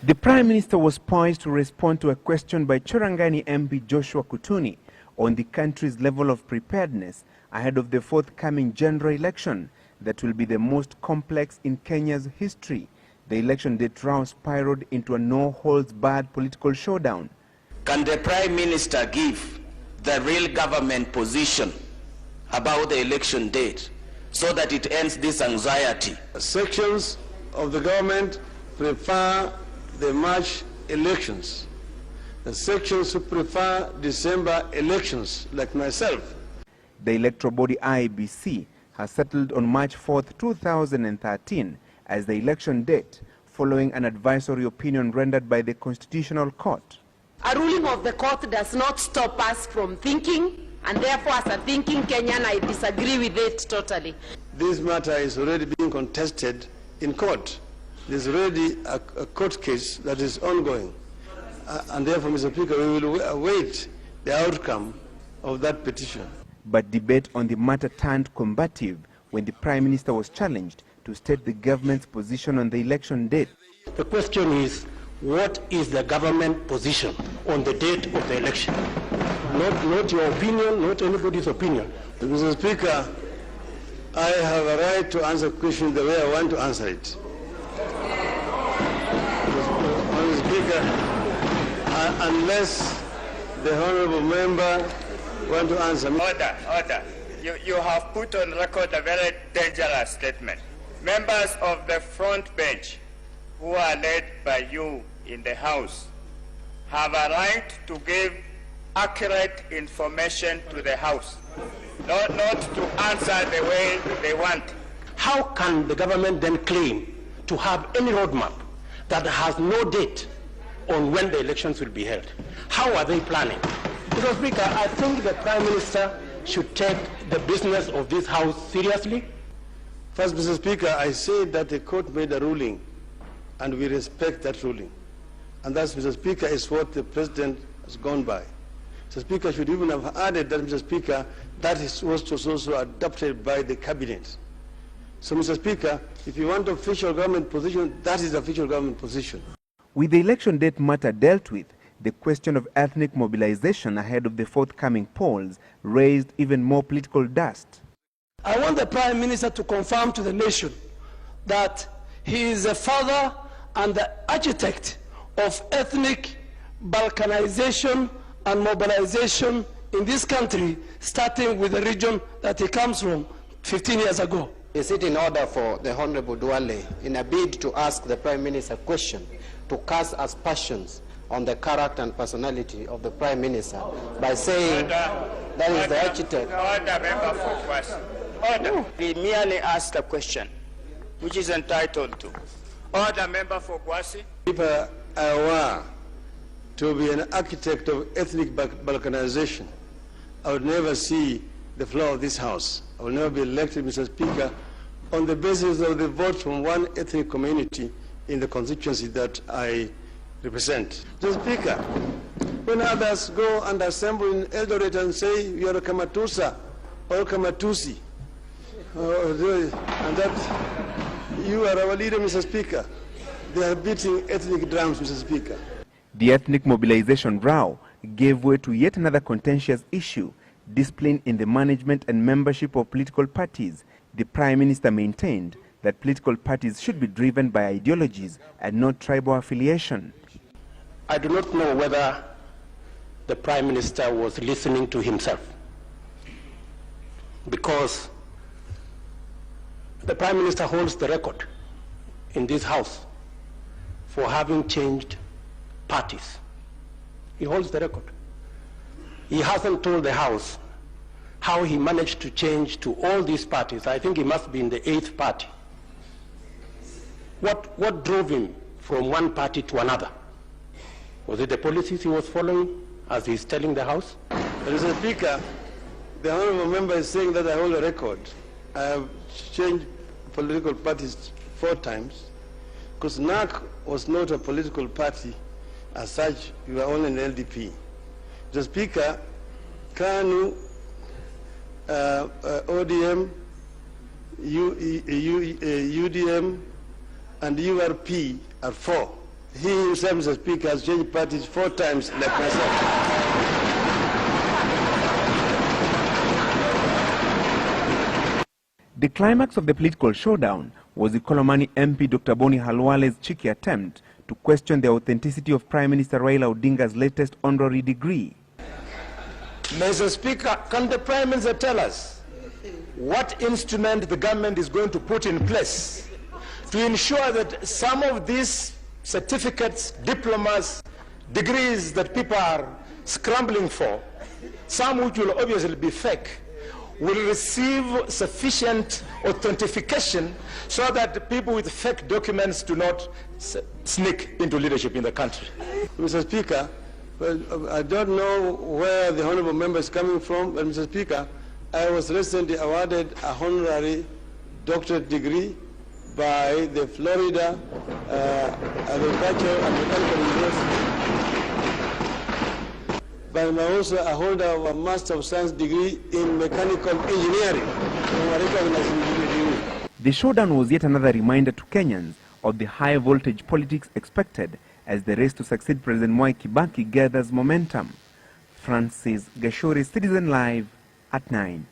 The Prime Minister was poised to respond to a question by Cherangani MP Joshua Kutuni on the country's level of preparedness ahead of the forthcoming general election that will be the most complex in Kenya's history. The election date round spiraled into a no-holds-barred political showdown. Can the Prime Minister give the real government position about the election date so that it ends this anxiety? Sections of the government prefer the March elections. The sections who prefer December elections, like myself. The electoral body IEBC has settled on March 4th, 2013 as the election date, following an advisory opinion rendered by the Constitutional Court. A ruling of the court does not stop us from thinking, and therefore as a thinking Kenyan, I disagree with it totally. This matter is already being contested in court. There's already a court case that is ongoing. And therefore, Mr. Speaker, we will await the outcome of that petition. But debate on the matter turned combative when the Prime Minister was challenged to state the government's position on the election date. The question is, what is the government position on the date of the election? Not your opinion, not anybody's opinion. Mr. Speaker, I have a right to answer questions the way I want to answer it. Mr. Speaker, unless the honourable member want to answer. Order. You have put on record a very dangerous statement. Members of the front bench who are led by you in the House have a right to give accurate information to the House, not to answer the way they want. How can the government then claim to have any roadmap that has no date on when the elections will be held? How are they planning? Mr. Speaker, I think the Prime Minister should take the business of this House seriously. First, Mr. Speaker, I say that the court made a ruling, and we respect that ruling. And that, Mr. Speaker, is what the President has gone by. Mr. Speaker should even have added that, Mr. Speaker, that was also adopted by the Cabinet. So, Mr. Speaker, if you want official government position, that is the official government position. With the election date matter dealt with, the question of ethnic mobilization ahead of the forthcoming polls raised even more political dust. I want the Prime Minister to confirm to the nation that he is the father and the architect of ethnic balkanization and mobilization in this country, starting with the region that he comes from 15 years ago. Is it in order for the Honorable Duale, in a bid to ask the Prime Minister a question, to cast aspersions on the character and personality of the Prime Minister by saying that is the architect? Order, member for question. Order. We merely asked a question, which is entitled to. Order, member for Gwasi. If I were to be an architect of ethnic balkanization, I would never see the floor of this House. I will never be elected, Mr. Speaker, on the basis of the vote from one ethnic community in the constituency that I represent. Mr. Speaker, when others go and assemble in Eldoret and say you are a Kamatusa or Kamatusi, and that you are our leader, Mr. Speaker, they are beating ethnic drums, Mr. Speaker. The ethnic mobilization row gave way to yet another contentious issue: discipline in the management and membership of political parties. The Prime Minister maintained that political parties should be driven by ideologies and not tribal affiliation. I do not know whether the Prime Minister was listening to himself, because the Prime Minister holds the record in this House for having changed parties. He holds the record. He hasn't told the House how he managed to change to all these parties. I think he must be in the 8th party. What drove him from one party to another? Was it the policies he was following, as he's telling the House? Mr. Speaker, the honourable member is saying that I hold a record. I have changed political parties 4 times, because NARC was not a political party as such. We were only an LDP. Mr. Speaker, KANU, ODM, UDM, and URP are 4. He himself, Mr. Speaker, has changed parties 4 times like myself. The climax of the political showdown was the Kolomani MP Dr. Boni Halwale's cheeky attempt to question the authenticity of Prime Minister Raila Odinga's latest honorary degree. Mr. Speaker, can the Prime Minister tell us what instrument the government is going to put in place to ensure that some of these certificates, diplomas, degrees that people are scrambling for, some which will obviously be fake, will receive sufficient authentication so that people with fake documents do not sneak into leadership in the country? Mr. Speaker, well, I don't know where the honorable member is coming from, but Mr. Speaker, I was recently awarded a honorary doctorate degree by the Florida Agricultural and Mechanical University. But I'm also a holder of a Master of Science degree in Mechanical Engineering. The showdown was yet another reminder to Kenyans of the high voltage politics expected as the race to succeed President Mwai Kibaki gathers momentum. Francis Gashuri, Citizen Live at 9.